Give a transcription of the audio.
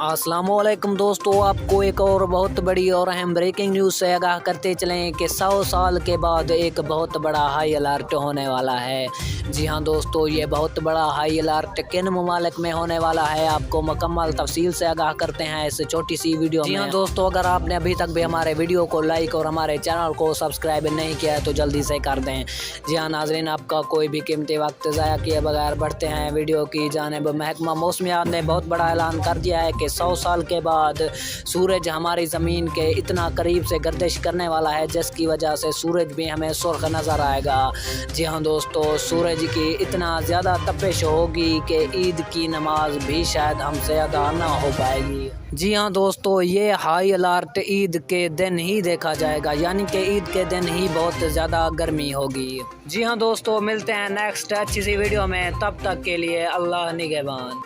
अस्सलाम वालेकुम दोस्तों, आपको एक और बहुत बड़ी और अहम ब्रेकिंग न्यूज़ से आगाह करते चलें कि 100 साल के बाद एक बहुत बड़ा हाई अलर्ट होने वाला है। जी हां दोस्तों, ये बहुत बड़ा हाई अलर्ट किन ममालिक में होने वाला है, आपको मुकम्मल तफसील से आगाह करते हैं इस छोटी सी वीडियो में। जी हां दोस्तों, अगर आपने अभी तक भी हमारे वीडियो को लाइक और हमारे चैनल को सब्सक्राइब नहीं किया है तो जल्दी से कर दें। जी हाँ नाज़रीन, आपका कोई भी कीमती वक्त ज़ाया किए बगैर बढ़ते हैं वीडियो की जानिब। महकमा मौसमियात ने बहुत बड़ा ऐलान कर दिया है कि 100 साल के बाद सूरज हमारी ज़मीन के इतना करीब से गर्दिश करने वाला है जिसकी वजह से सूरज भी हमें सुर्ख नज़र आएगा। जी हाँ दोस्तों, सूरज की इतना ज़्यादा तपिश होगी कि ईद की नमाज भी शायद हमसे अदा ना हो पाएगी। जी हाँ दोस्तों, ये हाई अलर्ट ईद के दिन ही देखा जाएगा, यानी कि ईद के दिन ही बहुत ज़्यादा गर्मी होगी। जी हाँ दोस्तों, मिलते हैं नेक्स्ट अच्छी सी वीडियो में, तब तक के लिए अल्लाह निगहबान।